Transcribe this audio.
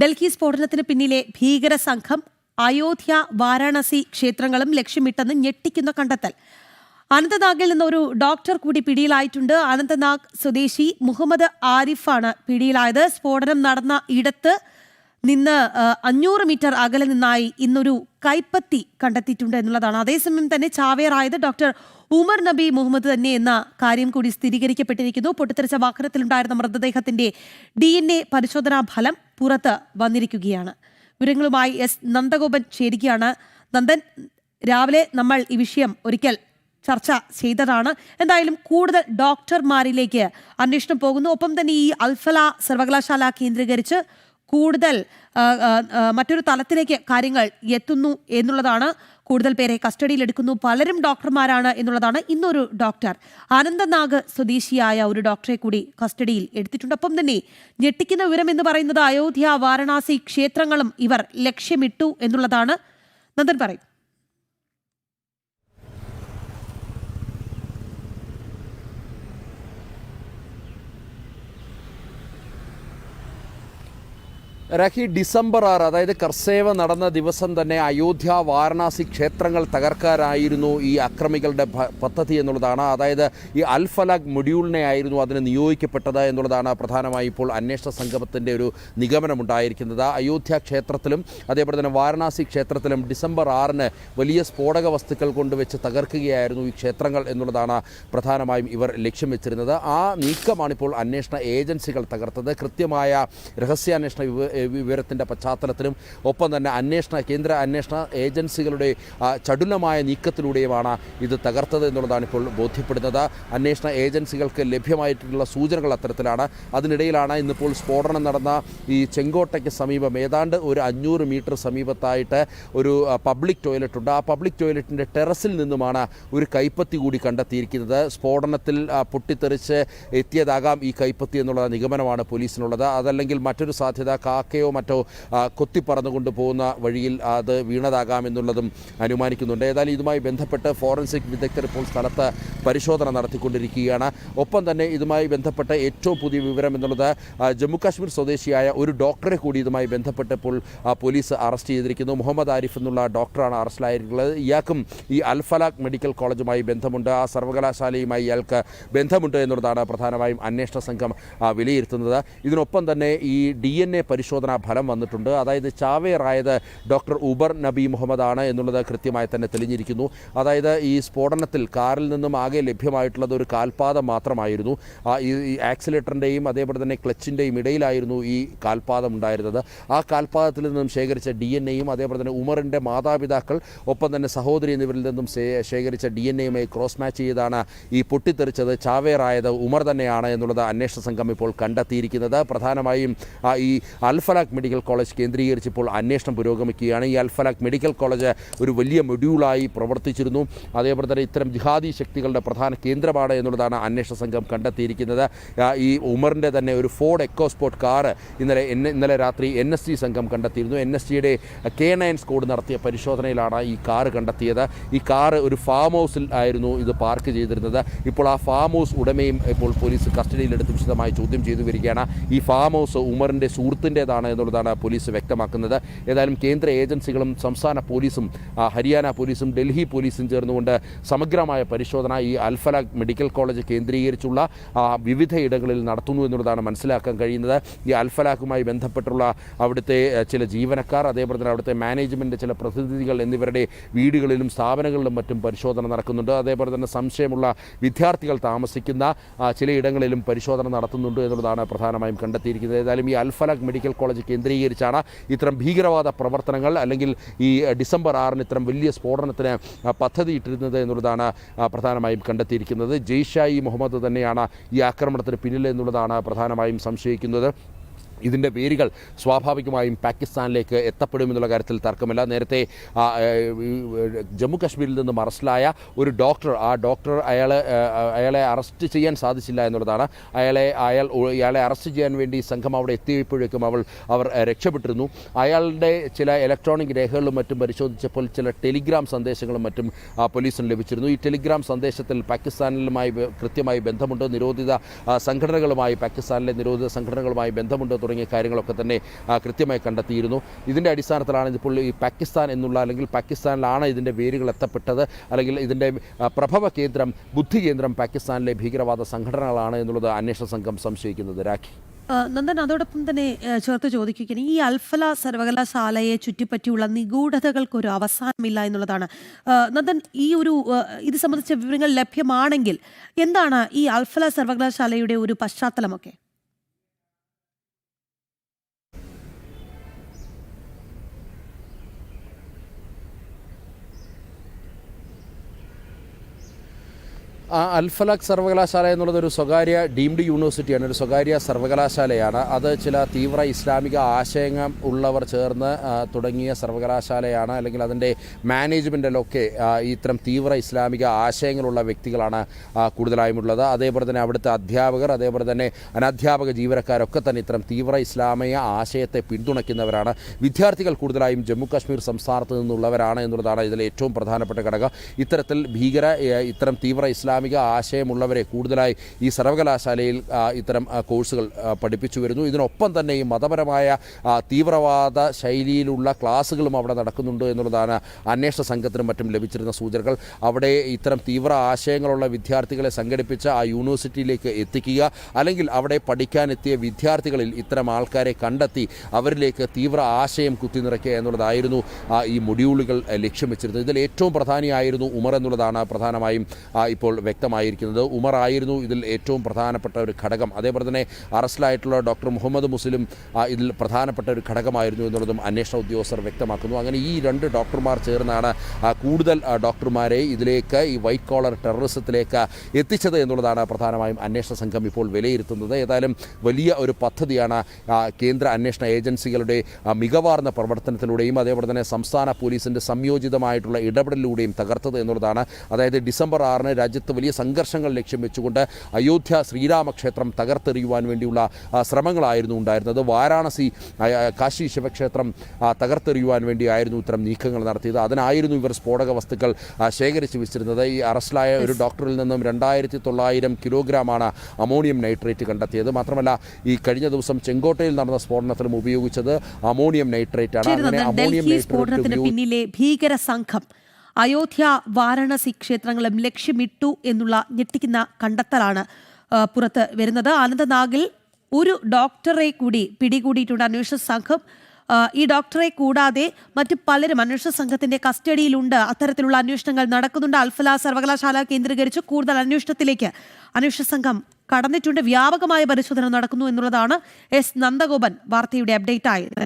ഡൽഹി സ്ഫോടനത്തിന് പിന്നിലെ ഭീകര സംഘം അയോധ്യ, വാരാണസി ക്ഷേത്രങ്ങളും ലക്ഷ്യമിട്ടെന്ന് ഞെട്ടിക്കുന്ന കണ്ടെത്തൽ. അനന്തനാഗിൽ നിന്ന് ഒരു ഡോക്ടർ കൂടി പിടിയിലായിട്ടുണ്ട്. അനന്തനാഗ് സ്വദേശി മുഹമ്മദ് ആരിഫാണ് പിടിയിലായത്. സ്ഫോടനം നടന്ന ഇടത്ത് നിന്ന് 500 മീറ്റർ അകലെ നിന്നായി ഇന്നൊരു കൈപ്പത്തി കണ്ടെത്തിയിട്ടുണ്ട് എന്നുള്ളതാണ്. അതേസമയം തന്നെ ചാവേറായത് ഡോക്ടർ ഉമർ നബി മുഹമ്മദ് തന്നെ എന്ന കാര്യം കൂടി സ്ഥിരീകരിക്കപ്പെട്ടിരിക്കുന്നു. പൊട്ടിത്തെറിച്ച വാഹനത്തിലുണ്ടായിരുന്ന മൃതദേഹത്തിന്റെ DNA പരിശോധനാ ഫലം പുറത്ത് വന്നിരിക്കുകയാണ്. വിവരങ്ങളുമായി എസ് നന്ദഗോപൻ ചേരുകയാണ്. നന്ദൻ, രാവിലെ നമ്മൾ ഈ വിഷയം ഒരിക്കൽ ചർച്ച ചെയ്തതാണ്. എന്തായാലും കൂടുതൽ ഡോക്ടർമാരിലേക്ക് അന്വേഷണം പോകുന്നു. ഒപ്പം തന്നെ ഈ അൽഫല സർവകലാശാല കേന്ദ്രീകരിച്ച് കൂടുതൽ മറ്റൊരു തലത്തിലേക്ക് കാര്യങ്ങൾ എത്തുന്നു എന്നുള്ളതാണ്. കൂടുതൽ പേരെ കസ്റ്റഡിയിലെടുക്കുന്നു. പലരും ഡോക്ടർമാരാണ് എന്നുള്ളതാണ്. ഇന്നൊരു ഡോക്ടർ, അനന്തനാഗ് സ്വദേശിയായ ഒരു ഡോക്ടറെ കൂടി കസ്റ്റഡിയിൽ എടുത്തിട്ടുണ്ട്. ഒപ്പം തന്നെ ഞെട്ടിക്കുന്ന വിവരം എന്ന് പറയുന്നത് അയോധ്യ, വാരണാസി ക്ഷേത്രങ്ങളും ഇവർ ലക്ഷ്യമിട്ടു എന്നുള്ളതാണ്. നന്ദൻ പറയും. രാഖി, ഡിസംബർ 6, അതായത് കർസേവ നടന്ന ദിവസം തന്നെ അയോധ്യ, വാരണാസി ക്ഷേത്രങ്ങൾ തകർക്കാനായിരുന്നു ഈ അക്രമികളുടെ പദ്ധതി എന്നുള്ളതാണ്. അതായത് ഈ അൽഫലാഖ് മൊഡ്യൂളിനെ ആയിരുന്നു അതിന് നിയോഗിക്കപ്പെട്ടത് എന്നുള്ളതാണ് പ്രധാനമായി ഇപ്പോൾ അന്വേഷണ സംഘത്തിൻ്റെ ഒരു നിഗമനമുണ്ടായിരിക്കുന്നത്. അയോധ്യ ക്ഷേത്രത്തിലും അതേപോലെ തന്നെ വാരണാസി ക്ഷേത്രത്തിലും ഡിസംബർ 6 വലിയ സ്ഫോടക വസ്തുക്കൾ കൊണ്ടുവച്ച് തകർക്കുകയായിരുന്നു ഈ ക്ഷേത്രങ്ങൾ എന്നുള്ളതാണ് പ്രധാനമായും ഇവർ ലക്ഷ്യം വെച്ചിരുന്നത്. ആ നീക്കമാണിപ്പോൾ അന്വേഷണ ഏജൻസികൾ തകർത്തത്. കൃത്യമായ രഹസ്യാന്വേഷണ വിവരത്തിൻ്റെ പശ്ചാത്തലത്തിലും ഒപ്പം തന്നെ കേന്ദ്ര അന്വേഷണ ഏജൻസികളുടെ ചടുലമായ നീക്കത്തിലൂടെയുമാണ് ഇത് തകർത്തത് എന്നുള്ളതാണ് ഇപ്പോൾ ബോധ്യപ്പെടുന്നത്. അന്വേഷണ ഏജൻസികൾക്ക് ലഭ്യമായിട്ടുള്ള സൂചനകൾ അത്തരത്തിലാണ്. അതിനിടയിലാണ് ഇന്നിപ്പോൾ സ്ഫോടനം നടന്ന ഈ ചെങ്കോട്ടയ്ക്ക് സമീപം ഏതാണ്ട് ഒരു 500 മീറ്റർ സമീപത്തായിട്ട് ഒരു പബ്ലിക് ടോയ്ലറ്റ് ഉണ്ട്. ആ പബ്ലിക് ടോയ്ലറ്റിൻ്റെ ടെറസിൽ നിന്നുമാണ് ഒരു കൈപ്പത്തി കൂടി കണ്ടെത്തിയിരിക്കുന്നത്. സ്ഫോടനത്തിൽ പൊട്ടിത്തെറിച്ച് എത്തിയതാകാം ഈ കൈപ്പത്തി എന്നുള്ള നിഗമനമാണ് പോലീസിനുള്ളത്. അതല്ലെങ്കിൽ മറ്റൊരു സാധ്യത കാക്കയോ മറ്റോ കൊത്തിപ്പറന്നുകൊണ്ട് പോകുന്ന വഴിയിൽ അത് വീണതാകാമെന്നുള്ളതും അനുമാനിക്കുന്നുണ്ട്. ഏതായാലും ഇതുമായി ബന്ധപ്പെട്ട് ഫോറൻസിക് വിദഗ്ധർ ഇപ്പോൾ സ്ഥലത്ത് പരിശോധന നടത്തിക്കൊണ്ടിരിക്കുകയാണ്. ഒപ്പം തന്നെ ഇതുമായി ബന്ധപ്പെട്ട ഏറ്റവും പുതിയ വിവരം എന്നുള്ളത് ജമ്മു കാശ്മീർ സ്വദേശിയായ ഒരു ഡോക്ടറെ കൂടി ഇതുമായി ബന്ധപ്പെട്ട് ഇപ്പോൾ പോലീസ് അറസ്റ്റ് ചെയ്തിരിക്കുന്നു. മുഹമ്മദ് ആരിഫ് എന്നുള്ള ഡോക്ടറാണ് അറസ്റ്റിലായിരിക്കുന്നത്. ഇയാൾക്കും ഈ അൽഫലാഖ് മെഡിക്കൽ കോളേജുമായി ബന്ധമുണ്ട്, ആ സർവകലാശാലയുമായി ഇയാൾക്ക് ബന്ധമുണ്ട് എന്നുള്ളതാണ് പ്രധാനമായും അന്വേഷണ സംഘം വിലയിരുത്തുന്നത്. ഇതിനൊപ്പം തന്നെ ഈ DNA പരിശോധനാ ഫലം വന്നിട്ടുണ്ട്. അതായത് ചാവേറായത് ഡോക്ടർ ഉമർ നബി മുഹമ്മദ് ആണ് എന്നുള്ളത് കൃത്യമായി തന്നെ തെളിഞ്ഞിരിക്കുന്നു. അതായത് ഈ സ്ഫോടനത്തിൽ കാറിൽ നിന്നും ആകെ ലഭ്യമായിട്ടുള്ളത് ഒരു കാൽപാദം മാത്രമായിരുന്നു. ഈ ആക്സിലേറ്ററിൻ്റെയും അതേപോലെ തന്നെ ക്ലച്ചിൻ്റെയും ഇടയിലായിരുന്നു ഈ കാൽപാദം ഉണ്ടായിരുന്നത്. ആ കാൽപാദത്തിൽ നിന്നും ശേഖരിച്ച DNAയും അതേപോലെ തന്നെ ഉമറിൻ്റെ മാതാപിതാക്കൾ ഒപ്പം തന്നെ സഹോദരി എന്നിവരിൽ നിന്നും ശേഖരിച്ച DNAയുമായി ക്രോസ് മാച്ച് ചെയ്താണ് ഈ പൊട്ടിത്തെറിച്ചത് ചാവേറായത് ഉമർ തന്നെയാണ് എന്നുള്ളത് അന്വേഷണ സംഘം ഇപ്പോൾ കണ്ടെത്തിയിരിക്കുന്നത്. പ്രധാനമായും ഈ അൽഫലാഖ് മെഡിക്കൽ കോളേജ് കേന്ദ്രീകരിച്ച് ഇപ്പോൾ അന്വേഷണം പുരോഗമിക്കുകയാണ്. ഈ അൽഫലാഖ് മെഡിക്കൽ കോളേജ് ഒരു വലിയ മൊഡ്യൂളായി പ്രവർത്തിച്ചിരുന്നു. അതേപോലെ തന്നെ ഇത്തരം ജിഹാദി ശക്തികളുടെ പ്രധാന കേന്ദ്രമാണ് എന്നുള്ളതാണ് അന്വേഷണ സംഘം കണ്ടെത്തിയിരിക്കുന്നത്. ഈ ഉമറിൻ്റെ തന്നെ ഒരു ഫോർഡ് എക്കോസ്പോർട്ട് കാർ ഇന്നലെ രാത്രി NSG സംഘം കണ്ടെത്തിയിരുന്നു. NSGയുടെ K9 സ്ക്വാഡ് നടത്തിയ പരിശോധനയിലാണ് ഈ കാർ കണ്ടെത്തിയത്. ഈ കാർ ഒരു ഫാം ഹൗസിൽ ആയിരുന്നു ഇത് പാർക്ക് ചെയ്തിരുന്നത്. ഇപ്പോൾ ആ ഫാം ഹൗസ് ഉടമയും ഇപ്പോൾ പോലീസ് കസ്റ്റഡിയിലെടുത്ത് വിശദമായി ചോദ്യം ചെയ്തു വരികയാണ്. ഈ ഫാം ഹൗസ് ഉമറിൻ്റെ സുഹൃത്തിൻ്റെതാണ് എന്നുള്ളതാണ് പോലീസ് വ്യക്തമാക്കുന്നത്. ഏതായാലും കേന്ദ്ര ഏജൻസികളും സംസ്ഥാന പോലീസും ഹരിയാന പോലീസും ഡൽഹി പോലീസും ചേർന്നുകൊണ്ട് സമഗ്രമായ പരിശോധന ഈ അൽഫലാഖ് മെഡിക്കൽ കോളേജ് കേന്ദ്രീകരിച്ചുള്ള വിവിധ ഇടങ്ങളിൽ നടത്തുന്നു എന്നുള്ളതാണ് മനസ്സിലാക്കാൻ കഴിയുന്നത്. ഈ അൽഫലാഖുമായി ബന്ധപ്പെട്ടുള്ള അവിടുത്തെ ചില ജീവനക്കാർ അതേപോലെ തന്നെ അവിടുത്തെ മാനേജ്മെൻറ്റ് ചില പ്രതിനിധികൾ എന്നിവരുടെ വീടുകളിലും സ്ഥാപനങ്ങളിലും മറ്റും പരിശോധന നടക്കുന്നുണ്ട്. അതേപോലെ തന്നെ സംശയമുള്ള വിദ്യാർത്ഥികൾ താമസിക്കുന്ന ചിലയിടങ്ങളിലും പരിശോധന നടത്തുന്നുണ്ട് എന്നുള്ളതാണ് പ്രധാനമായും കണ്ടെത്തിയിരിക്കുന്നത്. ഏതായാലും ഈ അൽഫലാഖ് മെഡിക്കൽ കോളേജ് കേന്ദ്രീകരിച്ചാണ് ഇത്തരം ഭീകരവാദ പ്രവർത്തനങ്ങൾ അല്ലെങ്കിൽ ഈ ഡിസംബർ 6 ഇത്തരം വലിയ സ്ഫോടനത്തിന് പദ്ധതിയിട്ടിരുന്നത് എന്നുള്ളതാണ് പ്രധാനമായും കണ്ടെത്തിയിരിക്കുന്നത്. ജെയ്ഷ് മുഹമ്മദ് തന്നെയാണ് ഈ ആക്രമണത്തിന് പിന്നിൽ എന്നുള്ളതാണ് പ്രധാനമായും സംശയിക്കുന്നത്. ഇതിൻ്റെ പേരുകൾ സ്വാഭാവികമായും പാകിസ്ഥാനിലേക്ക് എത്തപ്പെടുമെന്നുള്ള കാര്യത്തിൽ തർക്കമില്ല. നേരത്തെ ജമ്മു കാശ്മീരിൽ നിന്നും അറസ്റ്റിലായ ഒരു ഡോക്ടർ, ആ ഡോക്ടർ അയാളെ അറസ്റ്റ് ചെയ്യാൻ സാധിച്ചില്ല എന്നുള്ളതാണ്. അയാളെ അറസ്റ്റ് ചെയ്യാൻ വേണ്ടി സംഘം അവിടെ എത്തിയപ്പോഴേക്കും അവർ രക്ഷപ്പെട്ടിരുന്നു. അയാളുടെ ചില ഇലക്ട്രോണിക് രേഖകളും മറ്റും പരിശോധിച്ചപ്പോൾ ചില ടെലിഗ്രാം സന്ദേശങ്ങളും മറ്റും പോലീസിന് ലഭിച്ചിരുന്നു. ഈ ടെലിഗ്രാം സന്ദേശത്തിൽ പാകിസ്ഥാനിലുമായി കൃത്യമായി ബന്ധമുണ്ട്, പാകിസ്ഥാനിലെ നിരോധിത സംഘടനകളുമായി ബന്ധമുണ്ട് തുടങ്ങിയ തുടങ്ങിയ കാര്യങ്ങളൊക്കെ തന്നെ കൃത്യമായി കണ്ടെത്തിയിരുന്നു. ഇതിൻ്റെ അടിസ്ഥാനത്തിലാണ് ഇതിപ്പോൾ ഈ പാകിസ്ഥാൻ എന്നുള്ള അല്ലെങ്കിൽ പാകിസ്ഥാനിലാണ് ഇതിൻ്റെ വേരുകൾ എത്തപ്പെട്ടത്, അല്ലെങ്കിൽ ഇതിൻ്റെ പ്രഭവ കേന്ദ്രം, ബുദ്ധി കേന്ദ്രം പാകിസ്ഥാനിലെ ഭീകരവാദ സംഘടനകളാണ് എന്നുള്ളത് അന്വേഷണ സംഘം സംശയിക്കുന്നത്. രാഖി നന്ദൻ, അതോടൊപ്പം തന്നെ ചേർത്ത് ചോദിക്കുകയാണ്, ഈ അൽഫല സർവകലാശാലയെ ചുറ്റിപ്പറ്റിയുള്ള നിഗൂഢതകൾക്കൊരു അവസാനമില്ല എന്നുള്ളതാണ്. നന്ദൻ, ഈ ഒരു ഇത് സംബന്ധിച്ച വിവരങ്ങൾ ലഭ്യമാണെങ്കിൽ എന്താണ് ഈ അൽഫല സർവകലാശാലയുടെ ഒരു പശ്ചാത്തലമൊക്കെ? അൽഫലാഖ് സർവകലാശാല എന്നുള്ളത് ഒരു സ്വകാര്യ ഡീംഡ് യൂണിവേഴ്സിറ്റിയാണ്, ഒരു സ്വകാര്യ സർവകലാശാലയാണ്. അത് ചില തീവ്ര ഇസ്ലാമിക ആശയങ്ങൾ ഉള്ളവർ ചേർന്ന് തുടങ്ങിയ സർവകലാശാലയാണ്, അല്ലെങ്കിൽ അതിൻ്റെ മാനേജ്മെൻറ്റിലൊക്കെ ഇത്തരം തീവ്ര ഇസ്ലാമിക ആശയങ്ങളുള്ള വ്യക്തികളാണ് കൂടുതലായും ഉള്ളത്. അതേപോലെ തന്നെ അവിടുത്തെ അധ്യാപകർ, അതേപോലെ തന്നെ അനധ്യാപക ജീവനക്കാരൊക്കെ തന്നെ ഇത്തരം തീവ്ര ഇസ്ലാമിക ആശയത്തെ പിന്തുണയ്ക്കുന്നവരാണ്. വിദ്യാർത്ഥികൾ കൂടുതലായും ജമ്മു കാശ്മീർ സംസ്ഥാനത്ത് നിന്നുള്ളവരാണ് എന്നുള്ളതാണ് ഇതിൽ ഏറ്റവും പ്രധാനപ്പെട്ട ഘടകം. ഇത്തരത്തിൽ ഇത്തരം തീവ്ര ഇസ്ലാമിക ആശയമുള്ളവരെ കൂടുതലായി ഈ സർവകലാശാലയിൽ ഇത്തരം കോഴ്സുകൾ പഠിപ്പിച്ചു വരുന്നു. ഇതിനൊപ്പം തന്നെ ഈ മതപരമായ തീവ്രവാദ ശൈലിയിലുള്ള ക്ലാസ്സുകളും അവിടെ നടക്കുന്നുണ്ട് എന്നുള്ളതാണ് അന്വേഷണ സംഘത്തിനും മറ്റും ലഭിച്ചിരുന്ന സൂചനകൾ. അവിടെ ഇത്തരം തീവ്ര ആശയങ്ങളുള്ള വിദ്യാർത്ഥികളെ സംഘടിപ്പിച്ച് ആ യൂണിവേഴ്സിറ്റിയിലേക്ക് എത്തിക്കുക, അല്ലെങ്കിൽ അവിടെ പഠിക്കാനെത്തിയ വിദ്യാർത്ഥികളിൽ ഇത്തരം ആൾക്കാരെ കണ്ടെത്തി അവരിലേക്ക് തീവ്ര ആശയം കുത്തിനിറയ്ക്കുക എന്നുള്ളതായിരുന്നു ഈ മൊഡ്യൂളുകൾ ലക്ഷ്യം വെച്ചിരുന്നത്. ഇതിൽ ഏറ്റവും പ്രധാനിയായിരുന്നു ഉമർ എന്നുള്ളതാണ് പ്രധാനമായും ഇപ്പോൾ വ്യക്തമായിരിക്കുന്നത്. ഉമർ ആയിരുന്നു ഇതിൽ ഏറ്റവും പ്രധാനപ്പെട്ട ഒരു ഘടകം. അതേപോലെ തന്നെ അറസ്റ്റിലായിട്ടുള്ള ഡോക്ടർ മുഹമ്മദ് മുസ്ലിം ഇതിൽ പ്രധാനപ്പെട്ട ഒരു ഘടകമായിരുന്നു എന്നുള്ളതും അന്വേഷണ ഉദ്യോഗസ്ഥർ വ്യക്തമാക്കുന്നു. അങ്ങനെ ഈ രണ്ട് ഡോക്ടർമാർ ചേർന്നാണ് കൂടുതൽ ഡോക്ടർമാരെ ഇതിലേക്ക്, ഈ വൈറ്റ് കോളർ ടെററിസത്തിലേക്ക് എത്തിച്ചത് എന്നുള്ളതാണ് പ്രധാനമായും അന്വേഷണ സംഘം ഇപ്പോൾ വിലയിരുത്തുന്നത്. ഏതായാലും വലിയ ഒരു പദ്ധതിയാണ് കേന്ദ്ര അന്വേഷണ ഏജൻസികളുടെ മികവാർന്ന പ്രവർത്തനത്തിലൂടെയും അതേപോലെ തന്നെ സംസ്ഥാന പോലീസിൻ്റെ സംയോജിതമായിട്ടുള്ള ഇടപെടലിലൂടെയും തകർത്തത് എന്നുള്ളതാണ്. അതായത് ഡിസംബർ 6 രാജ്യത്ത് വലിയ സംഘർഷങ്ങൾ ലക്ഷ്യം വെച്ചുകൊണ്ട് അയോധ്യ ശ്രീരാമക്ഷേത്രം തകർത്തെറിയുവാൻ വേണ്ടിയുള്ള ശ്രമങ്ങളായിരുന്നു ഉണ്ടായിരുന്നത്. വാരാണസി കാശി ശിവക്ഷേത്രം തകർത്തെറിയുവാൻ വേണ്ടിയായിരുന്നു ഇത്തരം നീക്കങ്ങൾ നടത്തിയത്. അതിനായിരുന്നു ഇവർ സ്ഫോടക വസ്തുക്കൾ ശേഖരിച്ച് വെച്ചിരുന്നത്. ഈ അറസ്റ്റിലായ ഒരു ഡോക്ടറിൽ നിന്നും 2900 കിലോഗ്രാമാണ് അമോണിയം നൈട്രേറ്റ് കണ്ടെത്തിയത്. മാത്രമല്ല, ഈ കഴിഞ്ഞ ദിവസം ചെങ്കോട്ടയിൽ നടന്ന സ്ഫോടനത്തിലും ഉപയോഗിച്ചത് അമോണിയം നൈട്രേറ്റ് ആണ്. അങ്ങനെ അമോണിയം നൈട്രേറ്റ് പിന്നിലെ ഭീകര സംഘം അയോധ്യ വാരാണസി ക്ഷേത്രങ്ങളും ലക്ഷ്യമിട്ടു എന്നുള്ള ഞെട്ടിക്കുന്ന കണ്ടെത്തലാണ് പുറത്ത് വരുന്നത്. അനന്തനാഗിൽ ഒരു ഡോക്ടറെ കൂടി പിടികൂടിയിട്ടുണ്ട് അന്വേഷണ സംഘം. ഈ ഡോക്ടറെ കൂടാതെ മറ്റു പലരും അന്വേഷണ സംഘത്തിന്റെ കസ്റ്റഡിയിലുണ്ട്. അത്തരത്തിലുള്ള അന്വേഷണങ്ങൾ നടക്കുന്നുണ്ട്. അൽഫല സർവകലാശാല കേന്ദ്രീകരിച്ച് കൂടുതൽ അന്വേഷണത്തിലേക്ക് അന്വേഷണ സംഘം കടന്നിട്ടുണ്ട്. വ്യാപകമായ പരിശോധന നടക്കുന്നു എന്നുള്ളതാണ് എസ് നന്ദഗോപൻ വാർത്തയുടെ അപ്ഡേറ്റ് ആയത്.